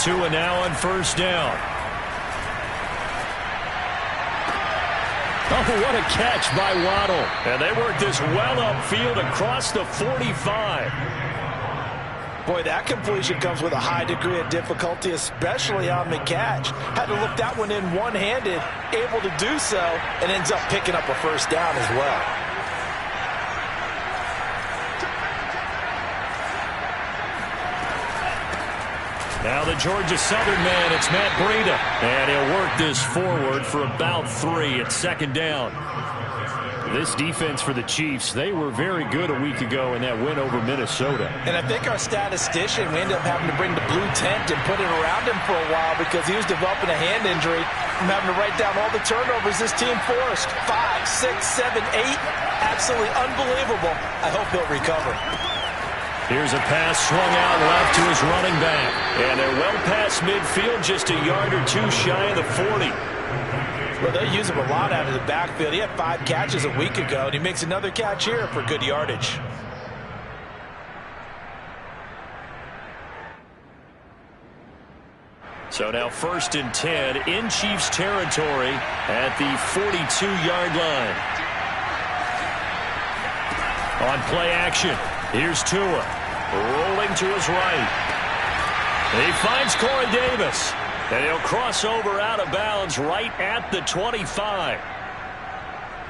Tua now on first down. Oh, what a catch by Waddle. And they work this well upfield across the 45. Boy, that completion comes with a high degree of difficulty, especially on the catch. Had to look that one in one-handed, able to do so, and ends up picking up a first down as well. Now the Georgia Southern man, it's Matt Breida. And he'll work this forward for about 3 at second down. This defense for the Chiefs, they were very good a week ago in that win over Minnesota. And I think our statistician, we ended up having to bring the blue tent and put it around him for a while because he was developing a hand injury from having to write down all the turnovers this team forced. 5, 6, 7, 8. Absolutely unbelievable. I hope he'll recover. Here's a pass swung out left to his running back. And they're well past midfield, just a yard or 2 shy of the 40. Well, they use him a lot out of the backfield. He had 5 catches a week ago, and he makes another catch here for good yardage. So now 1st and 10 in Chiefs territory at the 42-yard line. On play action, here's Tua. Rolling to his right. He finds Corey Davis. And he'll cross over out of bounds right at the 25.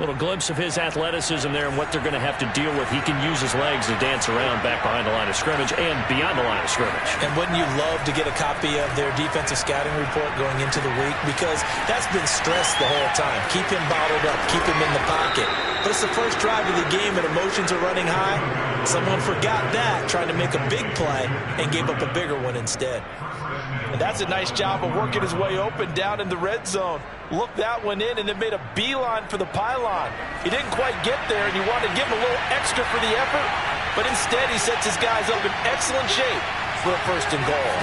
Little glimpse of his athleticism there and what they're going to have to deal with. He can use his legs to dance around back behind the line of scrimmage and beyond the line of scrimmage. And wouldn't you love to get a copy of their defensive scouting report going into the week? Because that's been stressed the whole time. Keep him bottled up. Keep him in the pocket. But it's the first drive of the game and emotions are running high. Someone forgot that, trying to make a big play and gave up a bigger one instead. And that's a nice job of working his way open down in the red zone. Looked that one in and then made a beeline for the pylon. He didn't quite get there, and you want to give him a little extra for the effort, but instead he sets his guys up in excellent shape for a 1st and goal.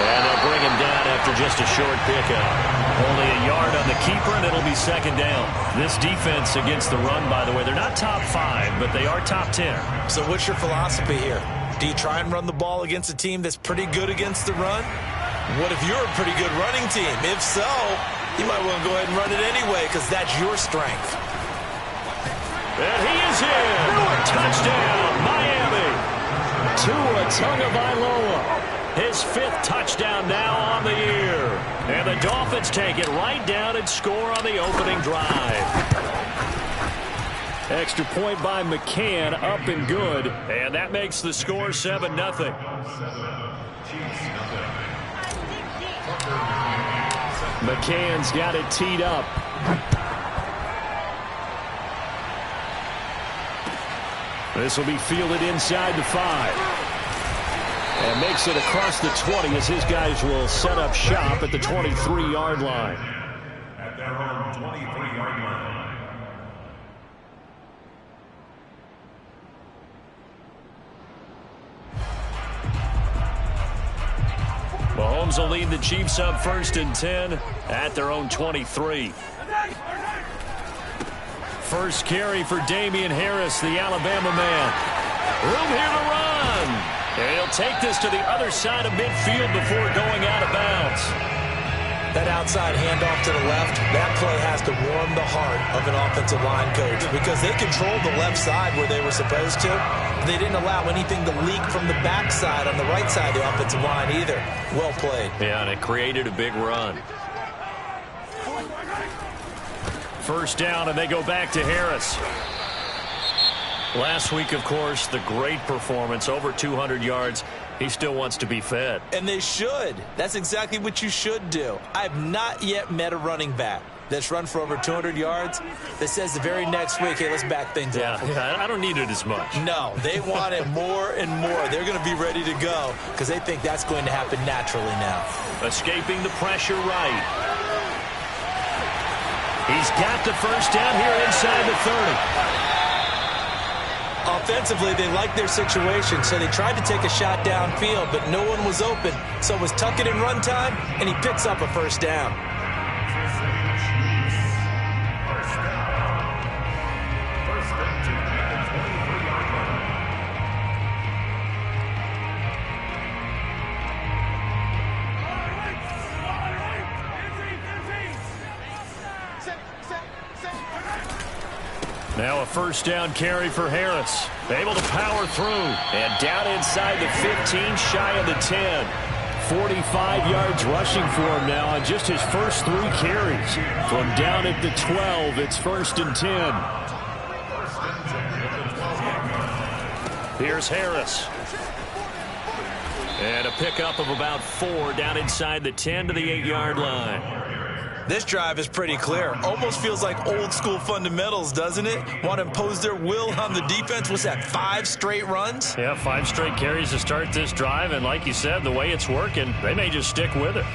And they'll bring him down after just a short pickup. Only a yard on the keeper, and it'll be 2nd down. This defense against the run, by the way, they're not top 5, but they are top 10. So what's your philosophy here? Do you try and run the ball against a team that's pretty good against the run? What if you're a pretty good running team? If so, you might want to go ahead and run it anyway because that's your strength. And he is in. Touchdown, Miami. Tua Tagovailoa. His 5th touchdown now on the year. And the Dolphins take it right down and score on the opening drive. Extra point by McCann, up and good. And that makes the score 7-0. McCann's got it teed up. This will be fielded inside the 5. And makes it across the 20 as his guys will set up shop at the 23-yard line. At their own 23-yard line. Mahomes will lead the Chiefs up 1st and 10 at their own 23. First carry for Damian Harris, the Alabama man. Room here to run. And he'll take this to the other side of midfield before going out of bounds. That outside handoff to the left, that play has to warm the heart of an offensive line coach because they controlled the left side where they were supposed to. They didn't allow anything to leak from the backside on the right side of the offensive line either. Well played. Yeah, and it created a big run. First down, and they go back to Harris. Last week, of course, the great performance, over 200 yards. He still wants to be fed. And they should. That's exactly what you should do. I have not yet met a running back that's run for over 200 yards that says the very next week, hey, let's back things up. Yeah, I don't need it as much. No, they want it more and more. They're going to be ready to go because they think that's going to happen naturally now. Escaping the pressure right. He's got the first down here inside the 30. Offensively, they liked their situation, so they tried to take a shot downfield, but no one was open. So it was tuck it in run time, and he picks up a first down. Now a first down carry for Harris. Able to power through. And down inside the 15, shy of the 10. 45 yards rushing for him now on just his first 3 carries. From down at the 12, it's 1st and 10. Here's Harris. And a pickup of about 4 down inside the 10 to the 8-yard line. This drive is pretty clear. Almost feels like old school fundamentals, doesn't it? Want to impose their will on the defense. What's that, 5 straight runs? Yeah, 5 straight carries to start this drive. And like you said, the way it's working, they may just stick with it.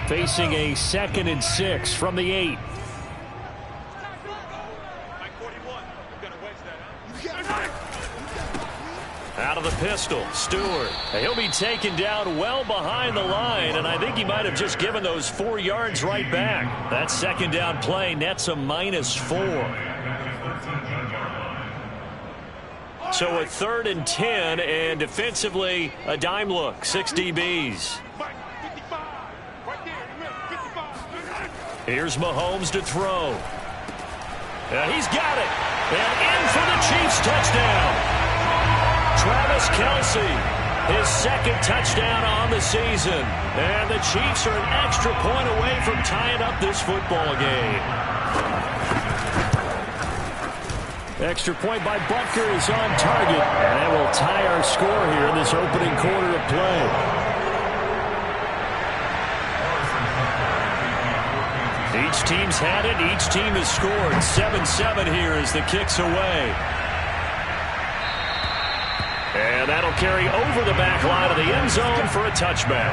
Facing a 2nd and 6 from the 8. Out of the pistol, Stewart. He'll be taken down well behind the line, and I think he might have just given those 4 yards right back. That 2nd down play nets a -4. So a 3rd and 10, and defensively, a dime look, 6 DBs. Here's Mahomes to throw. He's got it. And in for the Chiefs touchdown. Travis Kelce, his 2nd touchdown on the season. And the Chiefs are an extra point away from tying up this football game. Extra point by Butker is on target. And that will tie our score here in this opening quarter of play. Each team's had it. Each team has scored. 7-7 here as the kick's away. And that'll carry over the back line of the end zone for a touchback.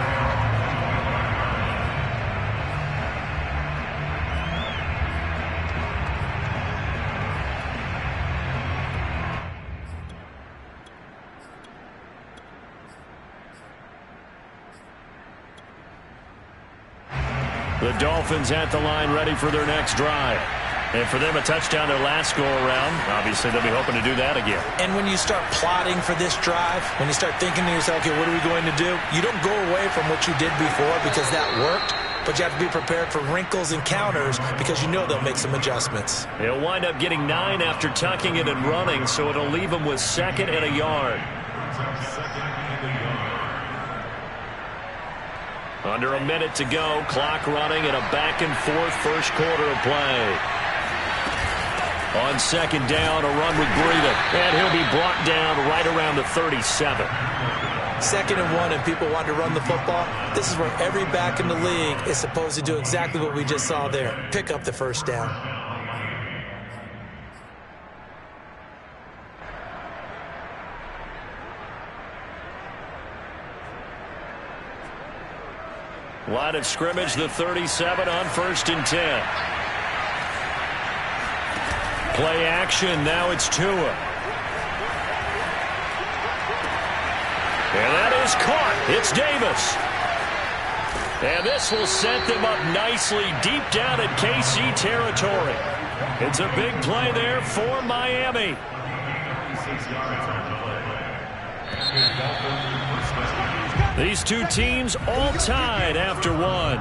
The Dolphins at the line ready for their next drive. And for them, a touchdown their last go-around. Obviously, they'll be hoping to do that again. And when you start plotting for this drive, when you start thinking to yourself, okay, what are we going to do? You don't go away from what you did before because that worked, but you have to be prepared for wrinkles and counters because you know they'll make some adjustments. He'll wind up getting 9 after tucking it and running, so it'll leave him with 2nd and a yard. Under a minute to go, clock running, and a back-and-forth first quarter of play. On 2nd down, a run with Breida, and he'll be brought down right around the 37. 2nd and 1, and people want to run the football. This is where every back in the league is supposed to do exactly what we just saw there. Pick up the first down. Line of scrimmage, the 37 on 1st and 10. Play action, now it's Tua. And that is caught. It's Davis. And this will set them up nicely deep down in KC territory. It's a big play there for Miami. These two teams all tied after 1.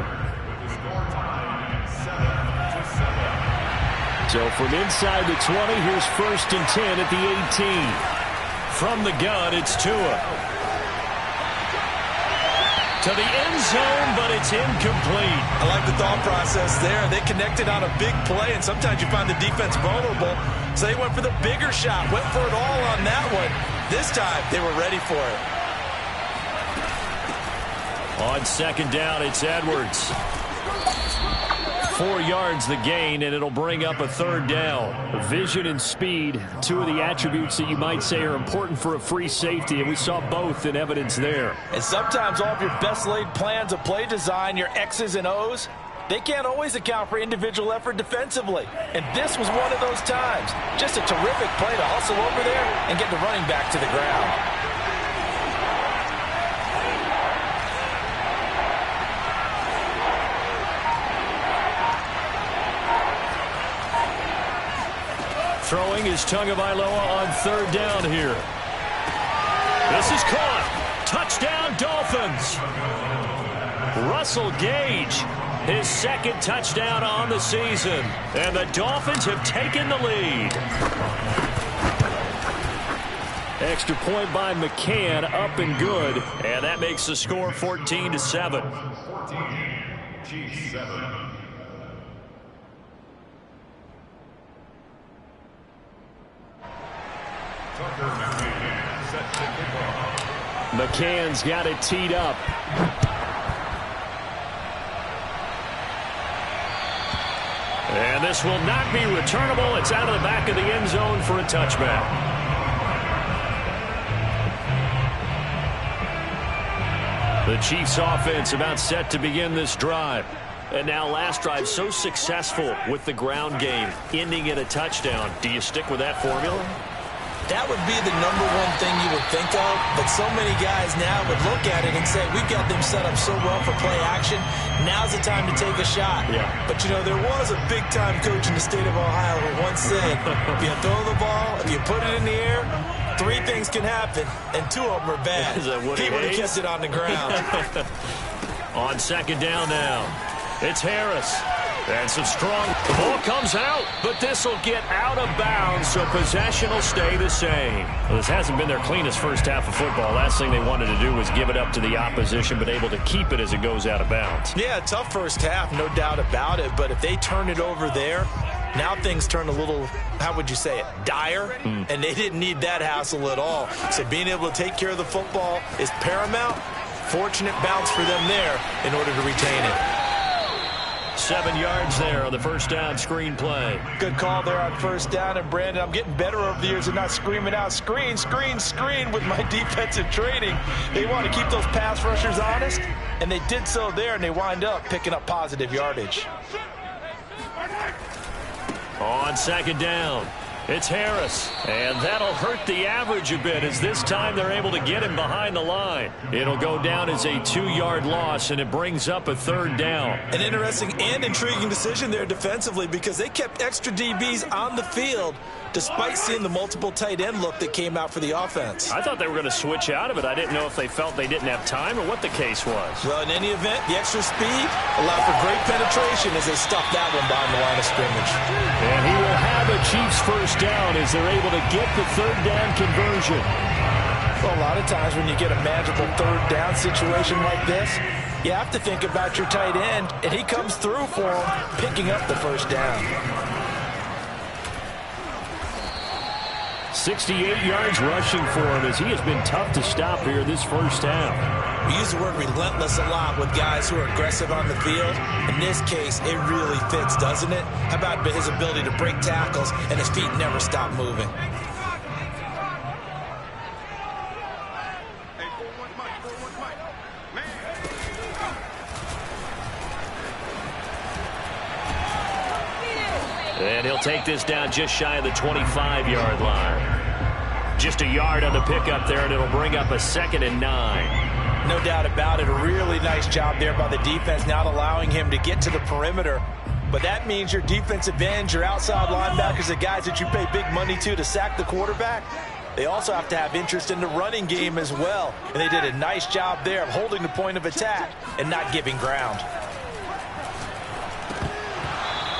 So from inside the 20, here's 1st and 10 at the 18. From the gun, it's Tua. To the end zone, but it's incomplete. I like the thought process there. They connected on a big play, and sometimes you find the defense vulnerable. So they went for the bigger shot, went for it all on that one. This time, they were ready for it. On 2nd down, it's Edwards. 4 yards the gain, and it'll bring up a 3rd down. Vision and speed, 2 of the attributes that you might say are important for a free safety, and we saw both in evidence there. And sometimes all of your best laid plans of play design, your X's and O's, they can't always account for individual effort defensively. And this was one of those times. Just a terrific play to hustle over there and get the running back to the ground. Throwing is Tagovailoa on 3rd down here. This is caught. Touchdown, Dolphins. Russell Gage his second touchdown on the season. And the Dolphins have taken the lead. Extra point by McCann, up and good. And that makes the score 14-7. 14, Chiefs 7. McCann's got it teed up. And this will not be returnable. It's out of the back of the end zone for a touchback. The Chiefs offense about set to begin this drive. And now last drive so successful with the ground game, ending in a touchdown. Do you stick with that formula? That would be the number one thing you would think of, but so many guys now would look at it and say, we've got them set up so well for play action, now's the time to take a shot. Yeah. But, you know, there was a big-time coach in the state of Ohio who once said, if you throw the ball, if you put it in the air, 3 things can happen, and 2 of them are bad. Is that what he would have kept it on the ground. On second down now, it's Harris. And some strong. The ball comes out, but this will get out of bounds, so possession will stay the same. Well, this hasn't been their cleanest first half of football. Last thing they wanted to do was give it up to the opposition, but able to keep it as it goes out of bounds. Yeah, tough first half, no doubt about it, but if they turn it over there, now things turn a little, how would you say it, dire, and they didn't need that hassle at all. So being able to take care of the football is paramount. Fortunate bounce for them there in order to retain it. 7 yards there on the first down screen play. Good call there on first down. And, Brandon, I'm getting better over the years and not screaming out, screen, screen, screen with my defensive training. They want to keep those pass rushers honest, and they did so there, and they wind up picking up positive yardage. On second down, it's Harris, and that'll hurt the average a bit as this time they're able to get him behind the line. It'll go down as a 2-yard loss, and it brings up a third down. An interesting and intriguing decision there defensively because they kept extra DBs on the field despite seeing the multiple tight end look that came out for the offense. I thought they were going to switch out of it. I didn't know if they felt they didn't have time or what the case was. Well, in any event, the extra speed allowed for great penetration as they stuffed that one behind the line of scrimmage. And he will have a Chiefs first down as they're able to get the third down conversion. Well, a lot of times when you get a manageable third down situation like this, you have to think about your tight end, and he comes through for him, picking up the first down. 68 yards rushing for him as he has been tough to stop here this first half. We use the word relentless a lot with guys who are aggressive on the field. In this case, it really fits, doesn't it? How about his ability to break tackles and his feet never stop moving? And he'll take this down just shy of the 25-yard line. Just a yard on the pickup there, and it'll bring up a 2nd and 9. No doubt about it. A really nice job there by the defense, not allowing him to get to the perimeter. But that means your defensive ends, your outside linebackers, the guys that you pay big money to sack the quarterback, they also have to have interest in the running game as well. And they did a nice job there of holding the point of attack and not giving ground.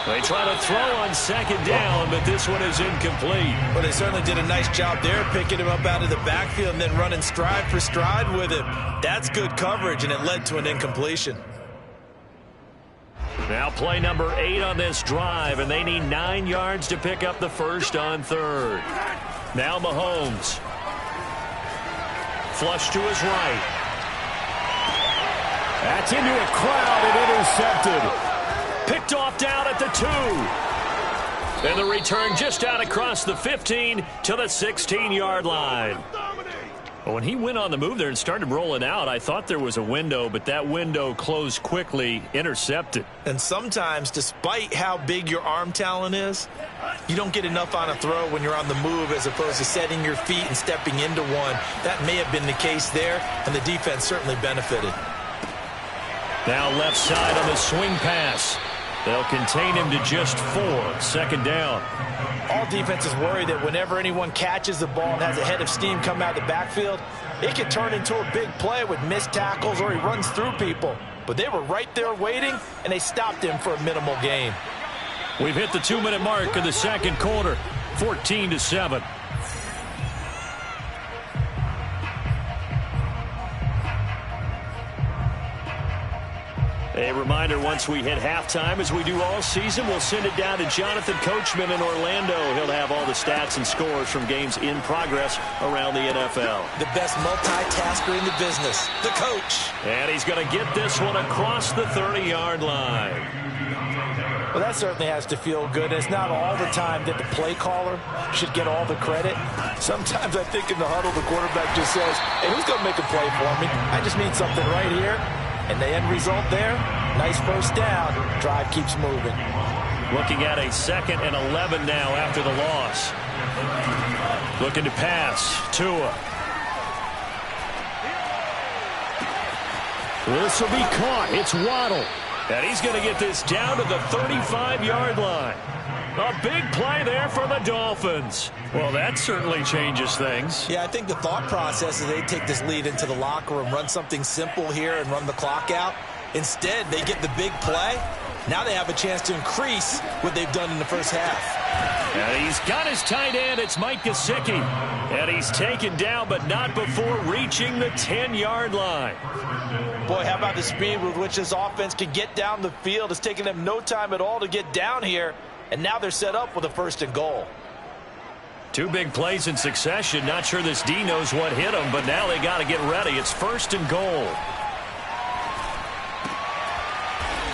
They try to throw on second down, but this one is incomplete. Well, they certainly did a nice job there, picking him up out of the backfield and then running stride for stride with him. That's good coverage, and it led to an incompletion. Now play number 8 on this drive, and they need 9 yards to pick up the first on third. Now Mahomes. Flush to his right. That's into a crowd and intercepted. Picked off down at the 2. And the return just out across the 15 to the 16-yard line. Well, when he went on the move there and started rolling out, I thought there was a window, but that window closed quickly, intercepted. And sometimes, despite how big your arm talent is, you don't get enough on a throw when you're on the move as opposed to setting your feet and stepping into one. That may have been the case there, and the defense certainly benefited. Now left side on the swing pass. They'll contain him to just 4. 2nd down. All defenses worry that whenever anyone catches the ball and has a head of steam come out of the backfield, it can turn into a big play with missed tackles or he runs through people. But they were right there waiting, and they stopped him for a minimal gain. We've hit the 2-minute mark in the second quarter, 14-7. A reminder, once we hit halftime, as we do all season, we'll send it down to Jonathan Coachman in Orlando. He'll have all the stats and scores from games in progress around the NFL. The best multitasker in the business, the coach. And he's going to get this one across the 30-yard line. Well, that certainly has to feel good. It's not all the time that the play caller should get all the credit. Sometimes I think in the huddle, the quarterback just says, hey, who's going to make a play for me? I just need something right here. And the end result there, nice first down. Drive keeps moving. Looking at a 2nd and 11 now after the loss. Looking to pass. Tua. This will be caught. It's Waddle. And he's going to get this down to the 35-yard line. A big play there for the Dolphins. Well, that certainly changes things. Yeah, I think the thought process is they take this lead into the locker room, run something simple here and run the clock out. Instead, they get the big play. Now they have a chance to increase what they've done in the first half. And he's got his tight end. It's Mike Gesicki. And he's taken down, but not before reaching the 10-yard line. Boy, how about the speed with which this offense can get down the field? It's taken them no time at all to get down here. And now they're set up with a 1st and goal. 2 big plays in succession. Not sure this D knows what hit him, but now they got to get ready. It's 1st and goal.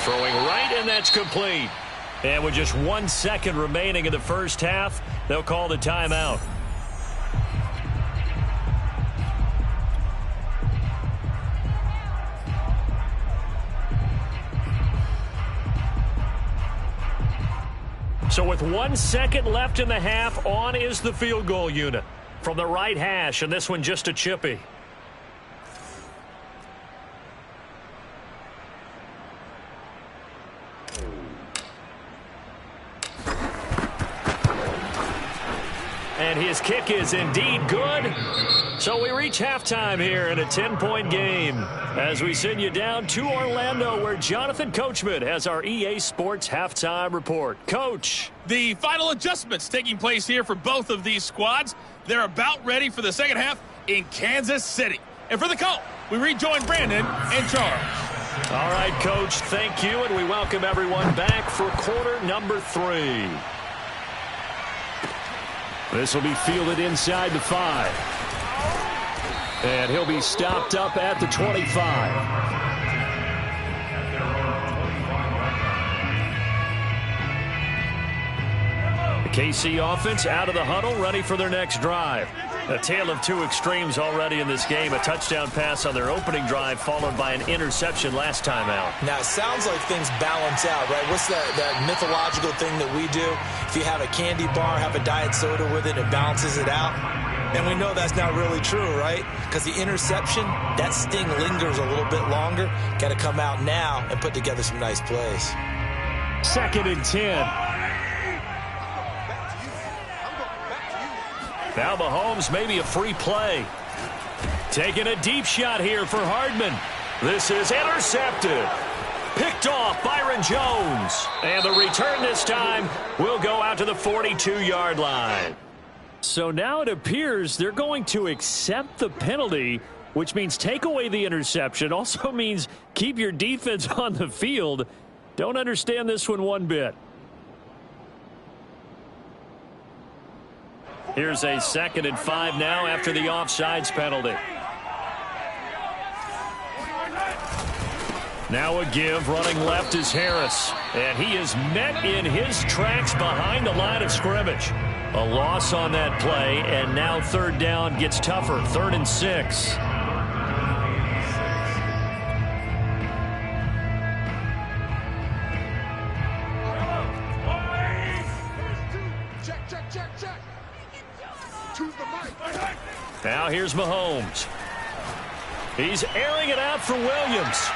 Throwing right, and that's complete. And with just 1 second remaining in the first half, they'll call the timeout. So with 1 second left in the half, on is the field goal unit from the right hash, and this one just a chippy. And his kick is indeed good. So we reach halftime here in a 10-point game as we send you down to Orlando, where Jonathan Coachman has our EA Sports halftime report. Coach. The final adjustments taking place here for both of these squads. They're about ready for the second half in Kansas City. And for the call, we rejoin Brandon and Charles. All right, Coach, thank you, and we welcome everyone back for quarter number 3. This will be fielded inside the 5. And he'll be stopped up at the 25. The KC offense out of the huddle, ready for their next drive. A tale of 2 extremes already in this game. A touchdown pass on their opening drive, followed by an interception last time out. Now, it sounds like things balance out, right? What's that mythological thing that we do? If you have a candy bar, have a diet soda with it, it balances it out. And we know that's not really true, right? Because the interception, that sting lingers a little bit longer. Got to come out now and put together some nice plays. 2nd and 10. Now Mahomes, maybe a free play. Taking a deep shot here for Hardman. This is intercepted. Picked off Byron Jones. And the return this time will go out to the 42-yard line. So now it appears they're going to accept the penalty, which means take away the interception. Also means keep your defense on the field. Don't understand this one bit. Here's a 2nd and 5 now after the offsides penalty. Now a give, running left is Harris. And he is met in his tracks behind the line of scrimmage. A loss on that play, and now 3rd down gets tougher. 3rd and 6. Now here's Mahomes. He's airing it out for Williams.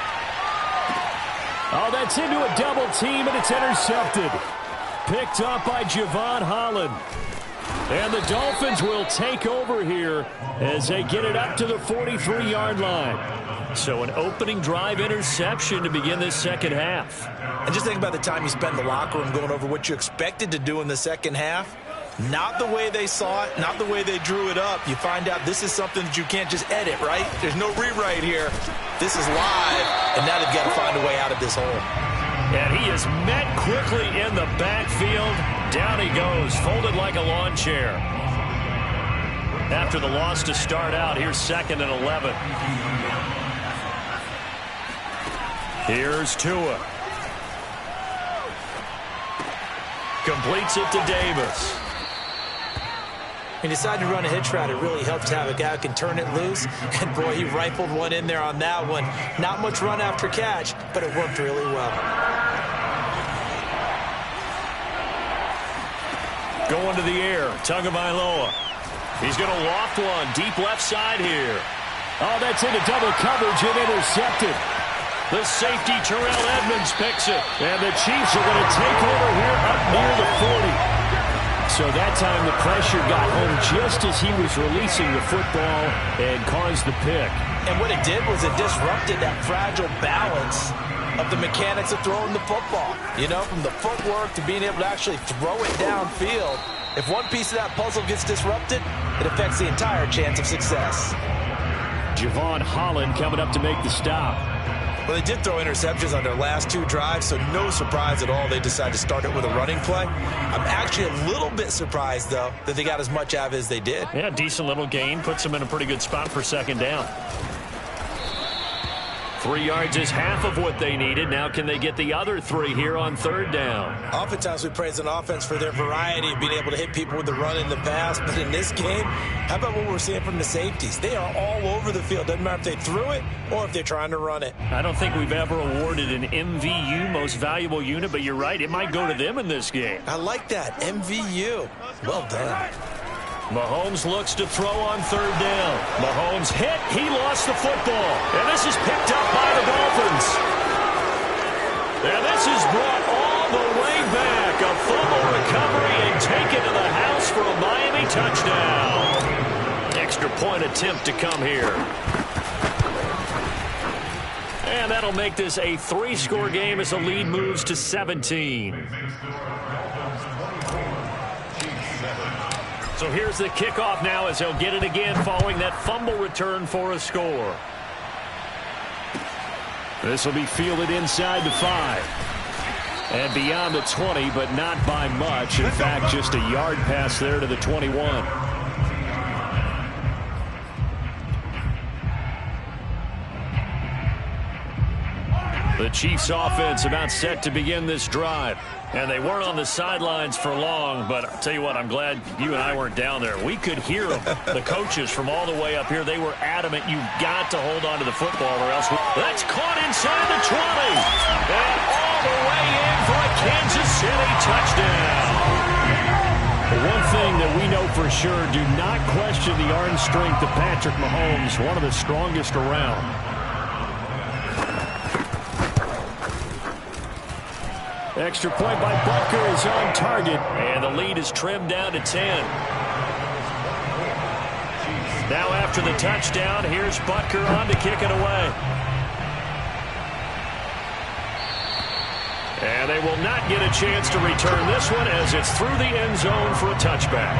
Oh, that's into a double team, and it's intercepted. Picked up by Javon Holland. And the Dolphins will take over here as they get it up to the 43-yard line. So an opening drive interception to begin this second half. And just think about the time you spent in the locker room going over what you expected to do in the second half. Not the way they saw it, not the way they drew it up. You find out this is something that you can't just edit, right? There's no rewrite here. This is live, and now they've got to find a way out of this hole. And he is met quickly in the backfield. Down he goes, folded like a lawn chair. After the loss to start out, here's 2nd and 11. Here's Tua. Completes it to Davis. He decided to run a hitch route. It really helped to have a guy who can turn it loose. And, boy, he rifled one in there on that one. Not much run after catch, but it worked really well. Going to the air, Tagovailoa. He's going to loft one, deep left side here. Oh, that's into double coverage and intercepted. The safety, Terrell Edmonds, picks it. And the Chiefs are going to take over here up near the 40. So that time the pressure got home just as he was releasing the football and caused the pick. And what it did was it disrupted that fragile balance of the mechanics of throwing the football. You know, from the footwork to being able to actually throw it downfield. If one piece of that puzzle gets disrupted, it affects the entire chance of success. Javon Holland coming up to make the stop. Well, they did throw interceptions on their last 2 drives, so no surprise at all they decided to start it with a running play. I'm actually a little bit surprised, though, that they got as much out of it as they did. Yeah, decent little gain. Puts them in a pretty good spot for 2nd down. 3 yards is half of what they needed. Now can they get the other 3 here on 3rd down? Oftentimes we praise an offense for their variety of being able to hit people with the run in the pass. But in this game, how about what we're seeing from the safeties? They are all over the field. Doesn't matter if they threw it or if they're trying to run it. I don't think we've ever awarded an MVU, most valuable unit, but you're right. It might go to them in this game. I like that. MVU. Well done. Mahomes looks to throw on 3rd down. Mahomes hit. He lost the football. And this is picked up by the Dolphins. And this is brought all the way back. A fumble recovery and taken to the house for a Miami touchdown. Extra point attempt to come here. And that'll make this a 3-score game as the lead moves to 17. So here's the kickoff now as they'll get it again following that fumble return for a score. This will be fielded inside the 5. And beyond the 20, but not by much. In fact, just a yard pass there to the 21. The Chiefs offense about set to begin this drive. And they weren't on the sidelines for long, but I'll tell you what, I'm glad you and I weren't down there. We could hear them, the coaches from all the way up here. They were adamant, you've got to hold on to the football or else. That's caught inside the 20. And all the way in for a Kansas City touchdown. One thing that we know for sure, do not question the arm strength of Patrick Mahomes, one of the strongest around. Extra point by Butker is on target, and the lead is trimmed down to 10. Now after the touchdown, here's Butker on to kick it away. And they will not get a chance to return this one as it's through the end zone for a touchback.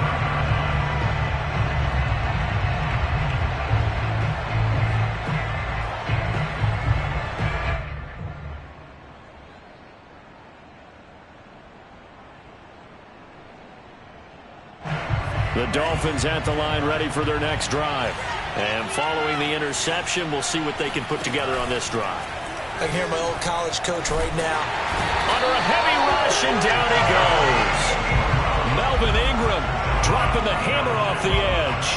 The Dolphins at the line ready for their next drive. And following the interception, we'll see what they can put together on this drive. I can hear my old college coach right now. Under a heavy rush, and down he goes. Melvin Ingram dropping the hammer off the edge.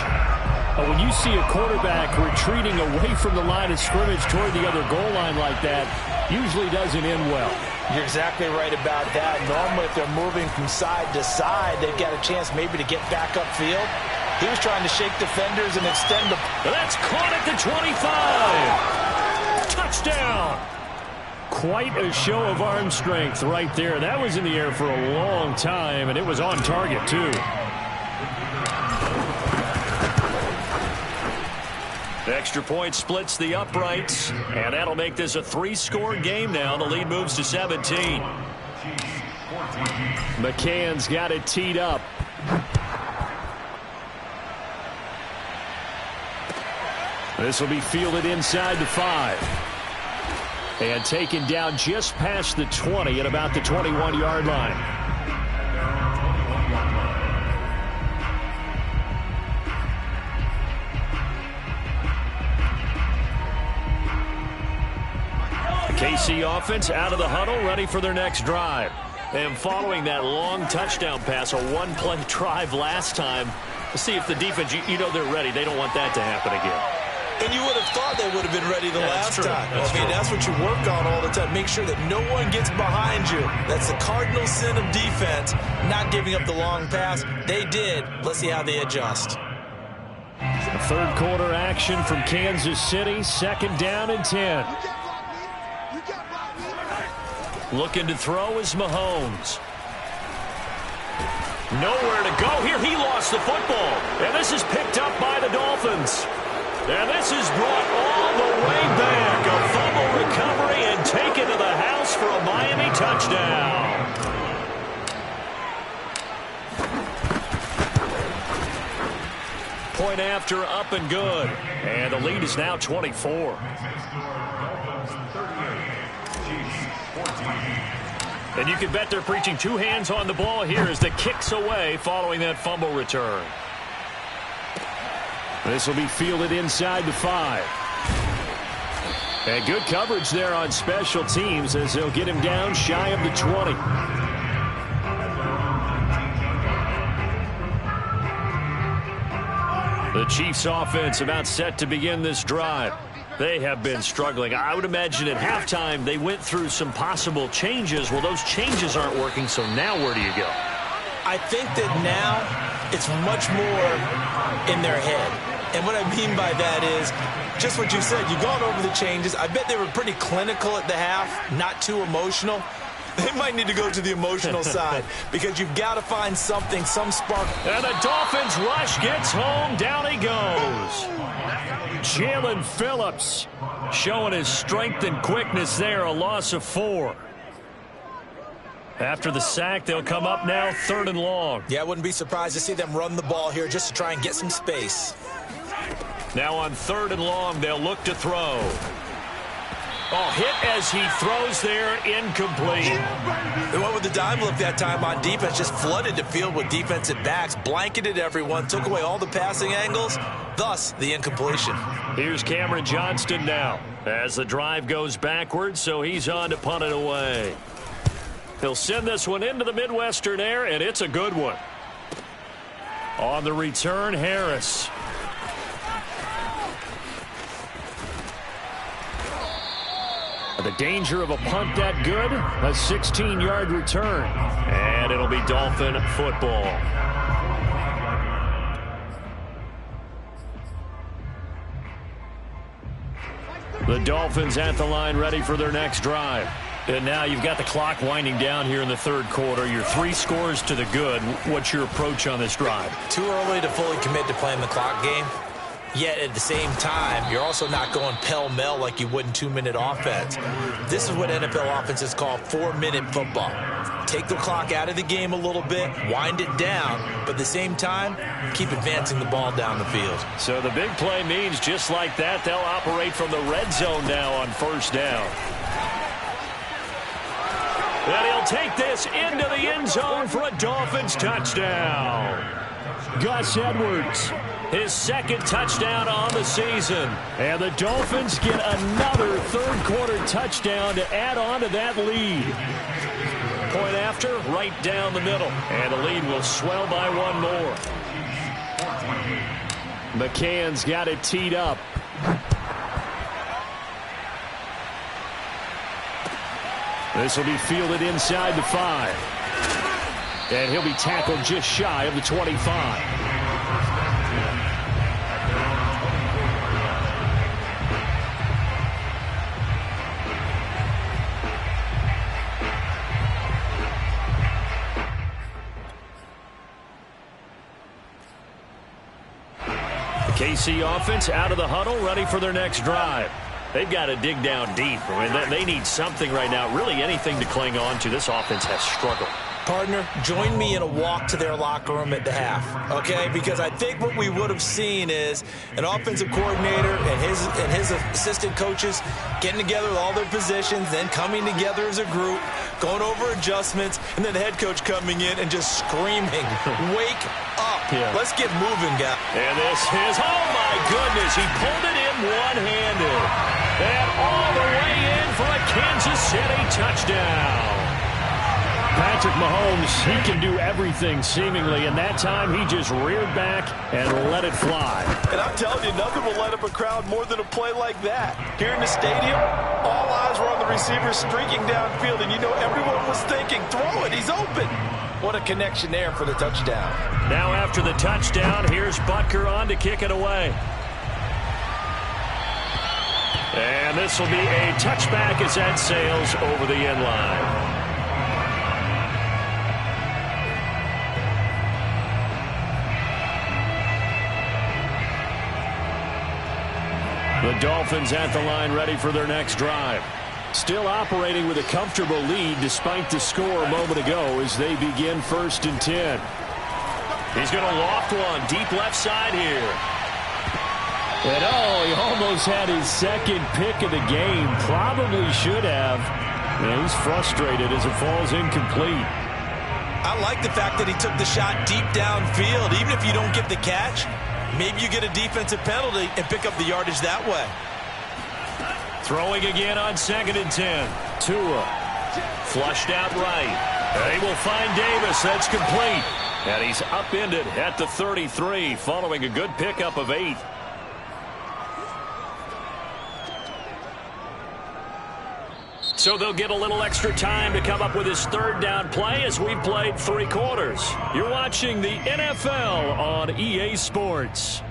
When you see a quarterback retreating away from the line of scrimmage toward the other goal line like that, usually doesn't end well. You're exactly right about that. Normally, if they're moving from side to side, they've got a chance maybe to get back upfield. He was trying to shake defenders and extend the... That's caught at the 25. Touchdown. Quite a show of arm strength right there. That was in the air for a long time, and it was on target, too. Extra point splits the uprights, and that'll make this a 3-score game now. The lead moves to 17. McCann's got it teed up. This will be fielded inside the 5. And taken down just past the 20 at about the 21-yard line. KC offense out of the huddle, ready for their next drive. And following that long touchdown pass, a one-play drive last time, to see if the defense, you know they're ready. They don't want that to happen again. And you would have thought they would have been ready the last time. That's what you work on all the time. Make sure that no one gets behind you. That's the cardinal sin of defense, not giving up the long pass. They did. Let's see how they adjust. Third quarter action from Kansas City. 2nd down and 10. Looking to throw is Mahomes. Nowhere to go here. He lost the football. And this is picked up by the Dolphins. And this is brought all the way back. A fumble recovery and taken to the house for a Miami touchdown. Point after, up and good. And the lead is now 24. And you can bet they're preaching 2 hands on the ball here as the kick's away following that fumble return. This will be fielded inside the 5. And good coverage there on special teams as they'll get him down shy of the 20. The Chiefs offense about set to begin this drive. They have been struggling. I would imagine at halftime they went through some possible changes. Well, those changes aren't working, so now where do you go? I think that now it's much more in their head. And what I mean by that is just what you said. You've gone over the changes. I bet they were pretty clinical at the half, not too emotional. They might need to go to the emotional side because you've got to find something, some spark. And the Dolphins rush gets home. Down he goes. Jalen Phillips showing his strength and quickness there. A loss of 4. After the sack, they'll come up now 3rd and long. Yeah, I wouldn't be surprised to see them run the ball here just to try and get some space. Now on 3rd and long, they'll look to throw. Oh, hit as he throws there, incomplete. They went with the dime look that time on defense, just flooded the field with defensive backs, blanketed everyone, took away all the passing angles, thus the incompletion. Here's Cameron Johnston now as the drive goes backwards, so he's on to punt it away. He'll send this one into the Midwestern air, and it's a good one. On the return, Harris. The danger of a punt that good, a 16-yard return. And it'll be Dolphin football. The Dolphins at the line ready for their next drive. And now you've got the clock winding down here in the 3rd quarter. You're 3 scores to the good. What's your approach on this drive? Too early to fully commit to playing the clock game. Yet at the same time, you're also not going pell-mell like you would in 2-minute offense. This is what NFL offenses call 4-minute football. Take the clock out of the game a little bit, wind it down, but at the same time, keep advancing the ball down the field. So the big play means just like that, they'll operate from the red zone now on 1st down. And he'll take this into the end zone for a Dolphins touchdown. Gus Edwards, his 2nd touchdown on the season. And the Dolphins get another 3rd quarter touchdown to add on to that lead. Point after, right down the middle. And the lead will swell by 1 more. McCann's got it teed up. This will be fielded inside the 5. And he'll be tackled just shy of the 25. KC offense out of the huddle, ready for their next drive. They've got to dig down deep. I mean, they need something right now, really anything to cling on to. This offense has struggled. Partner, join me in a walk to their locker room at the half, okay? Because I think what we would have seen is an offensive coordinator and his assistant coaches getting together with all their positions, then coming together as a group, going over adjustments, and then the head coach coming in and just screaming, wake up. Yeah. Let's get moving, guys. And this is, oh my goodness, he pulled it in one-handed. And all the way in for a Kansas City touchdown. Patrick Mahomes, he can do everything seemingly, and that time he just reared back and let it fly. And I'm telling you, nothing will light up a crowd more than a play like that. Here in the stadium, all eyes were on the receiver streaking downfield, and you know everyone was thinking, throw it, he's open. What a connection there for the touchdown. Now after the touchdown, here's Butker on to kick it away. And this will be a touchback as that sails over the end line. The Dolphins at the line ready for their next drive. Still operating with a comfortable lead despite the score a moment ago as they begin 1st and 10. He's going to loft one deep left side here. And oh, he almost had his second pick of the game. Probably should have. And he's frustrated as it falls incomplete. I like the fact that he took the shot deep downfield. Even if you don't get the catch, maybe you get a defensive penalty and pick up the yardage that way. Throwing again on 2nd and 10. Tua flushed out right. They will find Davis. That's complete. And he's upended at the 33 following a good pickup of 8. So they'll get a little extra time to come up with his 3rd down play as we've played 3 quarters. You're watching the NFL on EA Sports.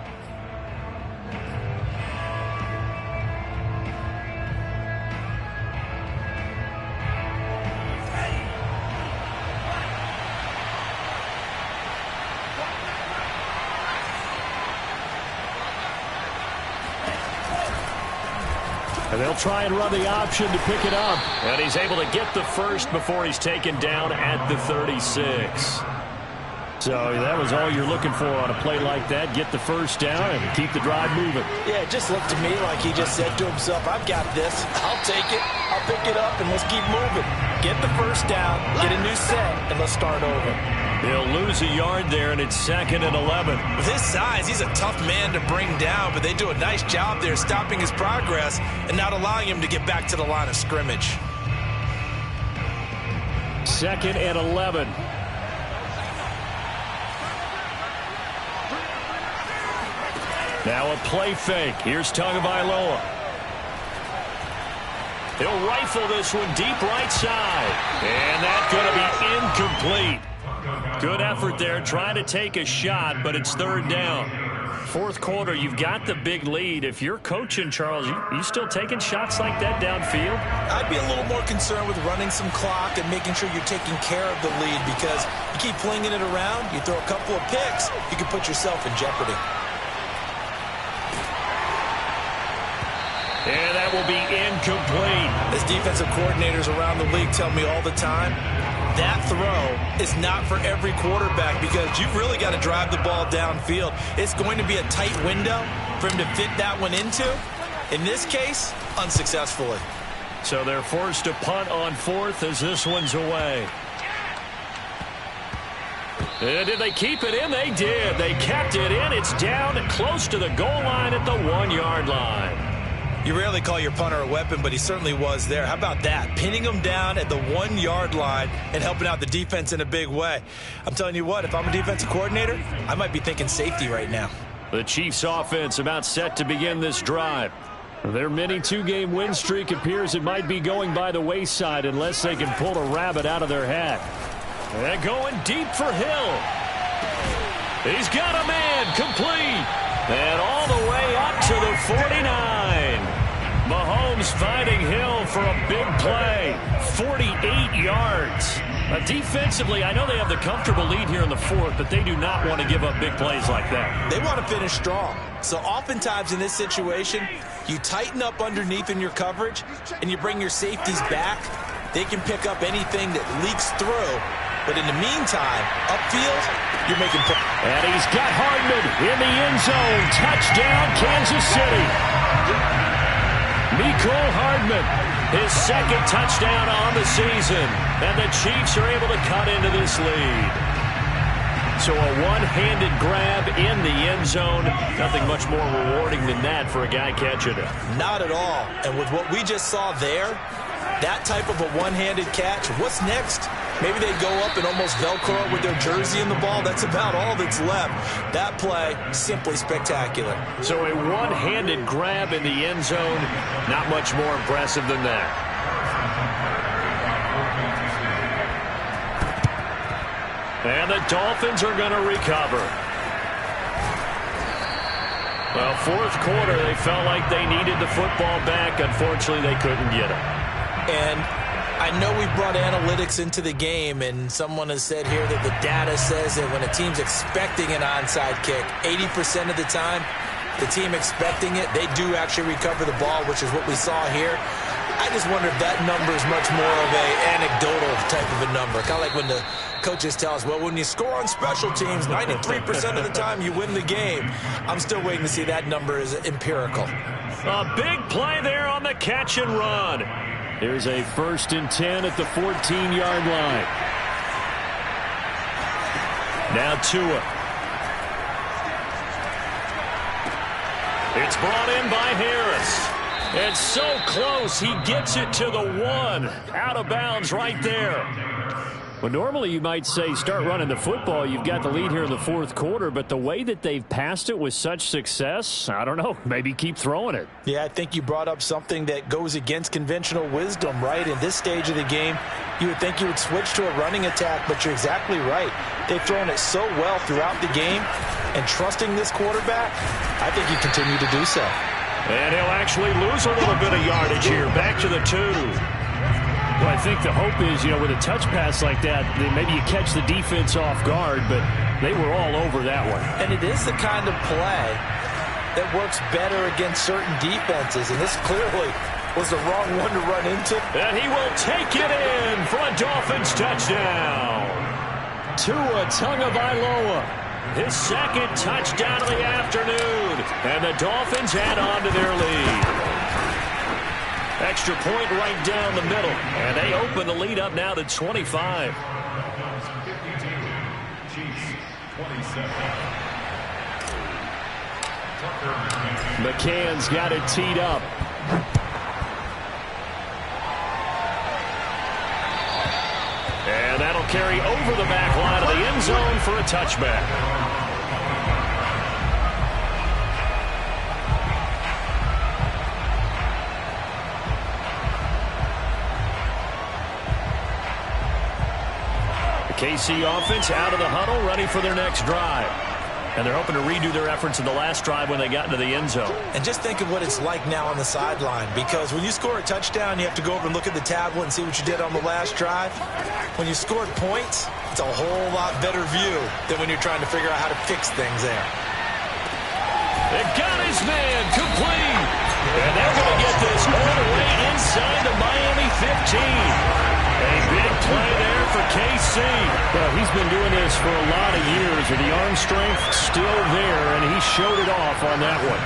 And they'll try and run the option to pick it up. And he's able to get the first before he's taken down at the 36. So that was all you're looking for on a play like that. Get the first down and keep the drive moving. Yeah, it just looked to me like he just said to himself, I've got this. I'll take it. I'll pick it up, and let's keep moving. Get the first down, get a new set, and let's start over. He'll lose a yard there, and it's 2nd and 11. With his size, he's a tough man to bring down, but they do a nice job there stopping his progress and not allowing him to get back to the line of scrimmage. 2nd and 11. Now a play fake. Here's Tagovailoa. He'll rifle this one deep right side. And that's going to be incomplete. Good effort there, trying to take a shot, but it's 3rd down. 4th quarter, you've got the big lead. If you're coaching, Charles, you still taking shots like that downfield? I'd be a little more concerned with running some clock and making sure you're taking care of the lead, because you keep flinging it around, you throw a couple of picks, you can put yourself in jeopardy. And that will be incomplete. As defensive coordinators around the league tell me all the time, that throw is not for every quarterback, because you've really got to drive the ball downfield. It's going to be a tight window for him to fit that one into. In this case, unsuccessfully. So they're forced to punt on 4th as this one's away. And did they keep it in? They did. They kept it in. It's down close to the goal line at the 1-yard line. You rarely call your punter a weapon, but he certainly was there. How about that? Pinning him down at the 1-yard line and helping out the defense in a big way. I'm telling you what, if I'm a defensive coordinator, I might be thinking safety right now. The Chiefs offense about set to begin this drive. Their mini 2-game win streak appears it might be going by the wayside unless they can pull a rabbit out of their hat. They're going deep for Hill. He's got a man complete. And all the way up to the 49. Mahomes finding Hill for a big play. 48 yards. Defensively, I know they have the comfortable lead here in the fourth, but they do not want to give up big plays like that. They want to finish strong. So oftentimes in this situation, you tighten up underneath in your coverage, and you bring your safeties back. They can pick up anything that leaks through. But in the meantime, upfield, you're making plays. And he's got Hardman in the end zone. Touchdown, Kansas City. Mecole Hardman, his second touchdown on the season. And the Chiefs are able to cut into this lead. So a one-handed grab in the end zone. Nothing much more rewarding than that for a guy catching it. Not at all. And with what we just saw there, that type of a one-handed catch, what's next? Maybe they go up and almost Velcro with their jersey in the ball. That's about all that's left. That play, simply spectacular. So a one-handed grab in the end zone, not much more impressive than that. And the Dolphins are going to recover. Well, fourth quarter, they felt like they needed the football back. Unfortunately, they couldn't get it. And I know we brought analytics into the game, and someone has said here that the data says that when a team's expecting an onside kick, 80% of the time, the team expecting it, they do actually recover the ball, which is what we saw here. I just wonder if that number is much more of an anecdotal type of a number. Kind of like when the coaches tell us, well, when you score on special teams, 93% of the time you win the game. I'm still waiting to see that number is empirical. A big play there on the catch and run. There's a 1st and 10 at the 14-yard line. Now Tua. It's brought in by Harris. It's so close, he gets it to the 1. Out of bounds right there. Well, normally you might say start running the football. You've got the lead here in the fourth quarter, but the way that they've passed it with such success, I don't know, maybe keep throwing it. Yeah, I think you brought up something that goes against conventional wisdom, right? In this stage of the game, you would think you would switch to a running attack, but you're exactly right. They've thrown it so well throughout the game, and trusting this quarterback, I think you continue to do so. And he'll actually lose a little bit of yardage here. Back to the 2. Well, I think the hope is, with a touch pass like that, maybe you catch the defense off guard, but they were all over that one. And it is the kind of play that works better against certain defenses, and this clearly was the wrong one to run into. And he will take it in for a Dolphins touchdown. Tua Tagovailoa, his second touchdown of the afternoon, and the Dolphins add on to their lead. Extra point right down the middle. And they open the lead up now to 25. McCann's got it teed up. And that'll carry over the back line of the end zone for a touchback. KC offense out of the huddle, ready for their next drive. And they're hoping to redo their efforts in the last drive when they got into the end zone. And just think of what it's like now on the sideline, because when you score a touchdown, you have to go over and look at the tablet and see what you did on the last drive. When you scored points, it's a whole lot better view than when you're trying to figure out how to fix things there. It got his man complete. And they're going to get this all the way inside the Miami 15. A big play there for KC. Well, he's been doing this for a lot of years, with the arm strength still there, and he showed it off on that one.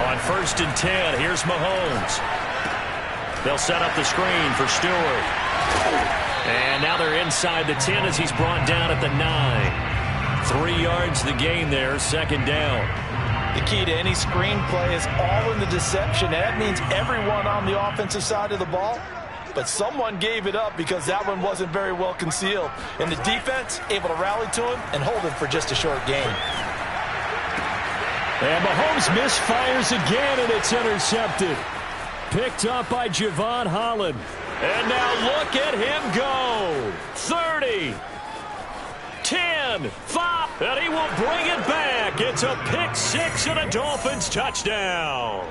On 1st and 10, here's Mahomes. They'll set up the screen for Stewart. And now they're inside the 10 as he's brought down at the 9. 3 yards the gain there, 2nd down. The key to any screen play is all in the deception. That means everyone on the offensive side of the ball. But someone gave it up because that one wasn't very well concealed. And the defense able to rally to him and hold him for just a short gain. And Mahomes misfires again, and it's intercepted. Picked up by Javon Holland. And now look at him go. 30. 10. 5. And he will bring it back. It's a pick 6 and a Dolphins touchdown.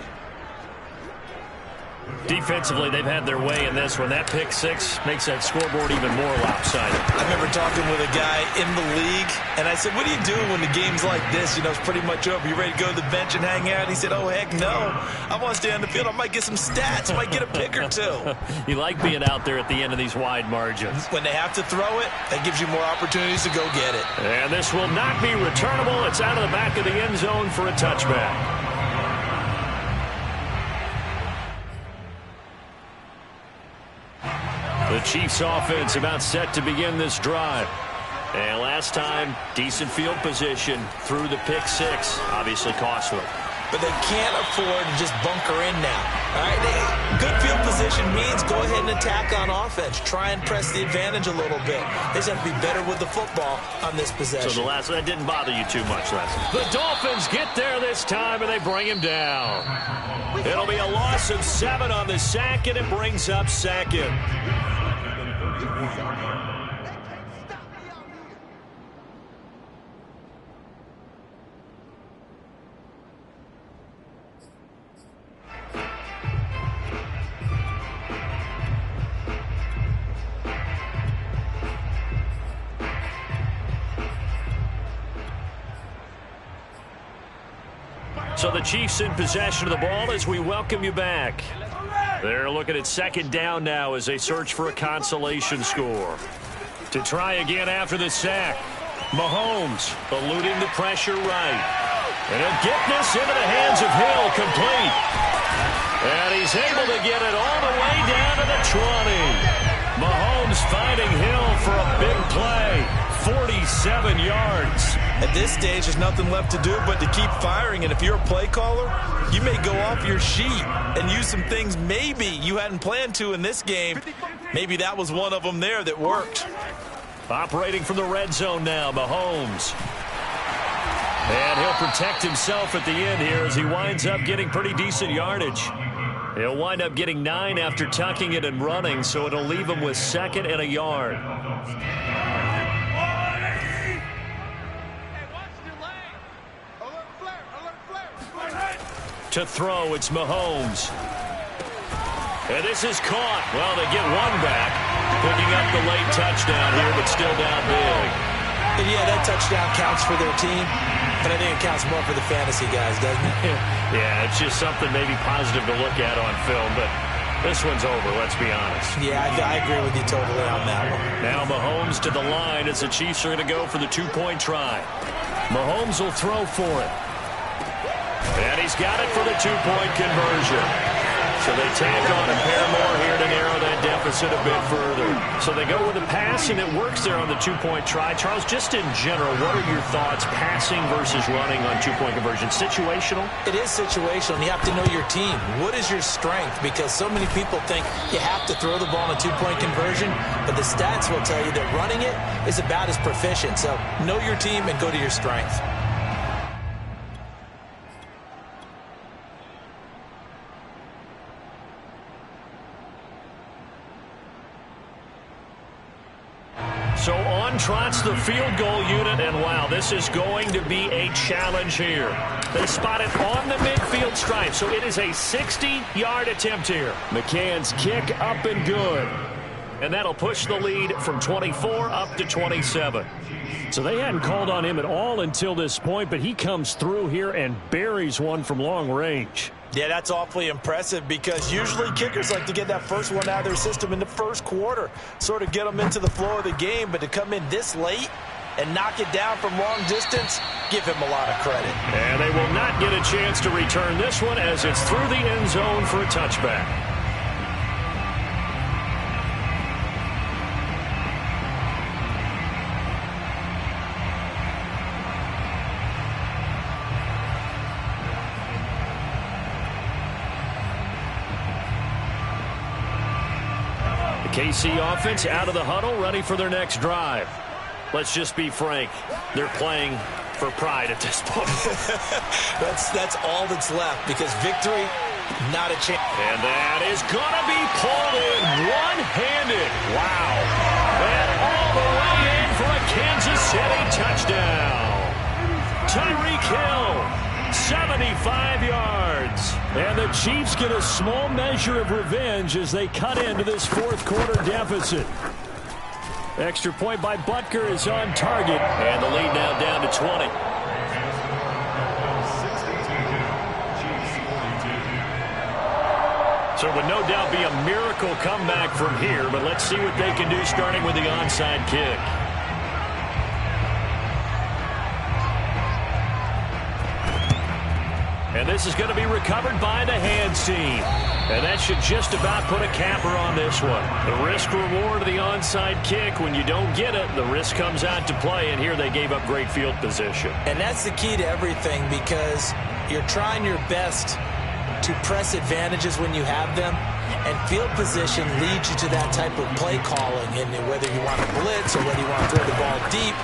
Defensively, they've had their way in this one. That pick six makes that scoreboard even more lopsided. I remember talking with a guy in the league, and I said, what do you do when the game's like this? You know, it's pretty much over. You ready to go to the bench and hang out? He said, oh, heck no. I want to stay on the field. I might get some stats. I might get a pick or two. You like being out there at the end of these wide margins. When they have to throw it, that gives you more opportunities to go get it. And this will not be returnable. It's out of the back of the end zone for a touchback. The Chiefs offense about set to begin this drive. And last time, decent field position through the pick six. Obviously costly. But they can't afford to just bunker in now. All right? Good field position means go ahead and attack on offense. Try and press the advantage a little bit. They just have to be better with the football on this possession. So that didn't bother you too much last time. The Dolphins get there this time, and they bring him down. It'll be a loss of 7 on the sack, and it brings up second. So the Chiefs in possession of the ball as we welcome you back. They're looking at second down now as they search for a consolation score. To try again after the sack. Mahomes eluding the pressure right. And he'll get this into the hands of Hill, complete. And he's able to get it all the way down to the 20. Mahomes finding Hill for a big play. 47 yards. At this stage, there's nothing left to do but to keep firing. And if you're a play caller, you may go off your sheet and use some things maybe you hadn't planned to in this game. Maybe that was one of them there that worked. Operating from the red zone now, Mahomes. And he'll protect himself at the end here as he winds up getting pretty decent yardage. He'll wind up getting 9 after tucking it and running, so it'll leave him with 2nd and a yard. To throw, it's Mahomes. And this is caught. Well, they get one back. Picking up the late touchdown here, but still down big. And yeah, that touchdown counts for their team, but I think it counts more for the fantasy guys, doesn't it? Yeah, it's just something maybe positive to look at on film, but this one's over, let's be honest. Yeah, I agree with you totally on that one. Now Mahomes to the line as the Chiefs are going to go for the 2-point try. Mahomes will throw for it. And he's got it for the 2-point conversion. So they tack on and pair more here to narrow that deficit a bit further. So they go with a pass, and it works there on the 2-point try. Charles, just in general, what are your thoughts passing versus running on 2-point conversion? Situational? It is situational. You have to know your team. What is your strength? Because so many people think you have to throw the ball in a 2-point conversion, but the stats will tell you that running it is about as proficient. So know your team and go to your strength. So on trots the field goal unit, and wow, this is going to be a challenge here. They spot it on the midfield stripe, so it is a 60-yard attempt here. McCann's kick up and good. And that'll push the lead from 24 up to 27. So they hadn't called on him at all until this point, but he comes through here and buries one from long range. Yeah, that's awfully impressive because usually kickers like to get that first one out of their system in the first quarter, sort of get them into the flow of the game, but to come in this late and knock it down from long distance, give him a lot of credit. And they will not get a chance to return this one as it's through the end zone for a touchback. KC offense out of the huddle, ready for their next drive. Let's just be frank. They're playing for pride at this point. That's all that's left because victory, not a chance. And that is going to be pulled in one-handed. Wow. And all the way in for a Kansas City touchdown. Tyreek Hill 75 yards. And the Chiefs get a small measure of revenge as they cut into this fourth quarter deficit. Extra point by Butker is on target. And the lead now down to 20. So it would no doubt be a miracle comeback from here, but let's see what they can do starting with the onside kick. And this is going to be recovered by the hands team. And that should just about put a capper on this one. The risk-reward of the onside kick, when you don't get it, the risk comes out to play, and here they gave up great field position. And that's the key to everything, because you're trying your best to press advantages when you have them, and field position leads you to that type of play calling, and whether you want to blitz or whether you want to throw the ball deep,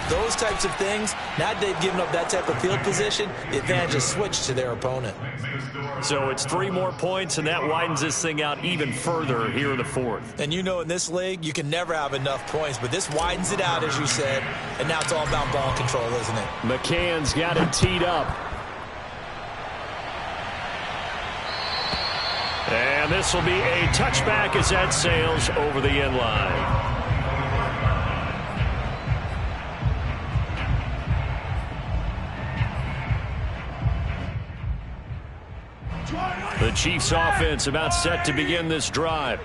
those types of things. Now that they've given up that type of field position, the advantage is switched to their opponent. So it's 3 more points, and that widens this thing out even further here in the fourth. And you know, in this league, you can never have enough points, but this widens it out, as you said, and now it's all about ball control, isn't it? McCann's got it teed up. And this will be a touchback as that sails over the end line. The Chiefs offense about set to begin this drive.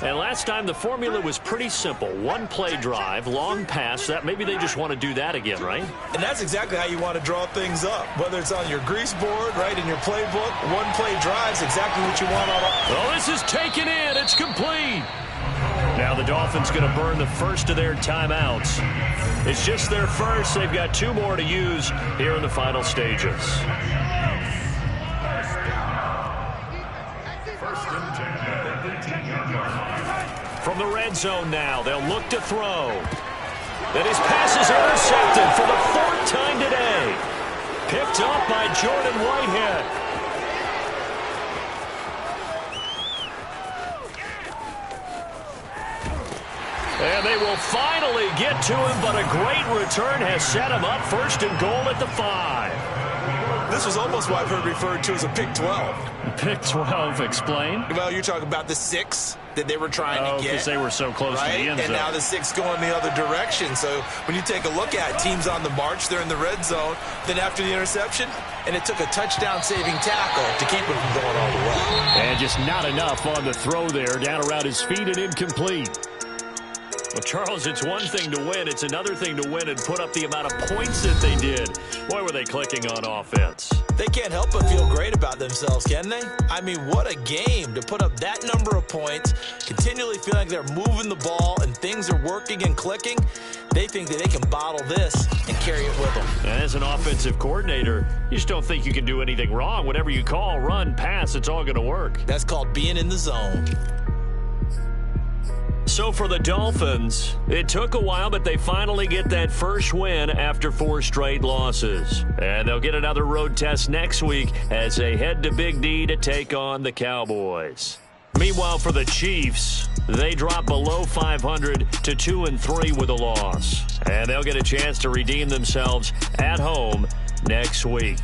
And last time the formula was pretty simple. 1-play drive, long pass. That maybe they just want to do that again, right? And that's exactly how you want to draw things up. Whether it's on your grease board, right, in your playbook, 1-play drive is exactly what you want on. Oh, this is taken in. It's complete. Now the Dolphins going to burn the first of their timeouts. It's just their first. They've got 2 more to use here in the final stages. From the red zone now, they'll look to throw. And his pass is intercepted for the 4th time today. Picked up by Jordan Whitehead. And they will finally get to him, but a great return has set him up 1st and goal at the 5. This was almost what I've heard referred to as a pick 12. Pick 12, explain. Well, you're talking about the 6 that they were trying to get. Because they were so close to the end zone. And now the 6 going the other direction. So when you take a look at teams on the march, they're in the red zone. Then after the interception, and it took a touchdown-saving tackle to keep him from going all the way. And just not enough on the throw there. Down around his feet and incomplete. Well, Charles, it's one thing to win. It's another thing to win and put up the amount of points that they did. Boy, were they clicking on offense. They can't help but feel great about themselves, can they? I mean, what a game to put up that number of points, continually feel like they're moving the ball and things are working and clicking. They think that they can bottle this and carry it with them. As an offensive coordinator, you just don't think you can do anything wrong. Whatever you call, run, pass, it's all going to work. That's called being in the zone. So for the Dolphins, it took a while, but they finally get that first win after 4 straight losses. And they'll get another road test next week as they head to Big D to take on the Cowboys. Meanwhile, for the Chiefs, they drop below 500 to 2-3 with a loss. And they'll get a chance to redeem themselves at home next week.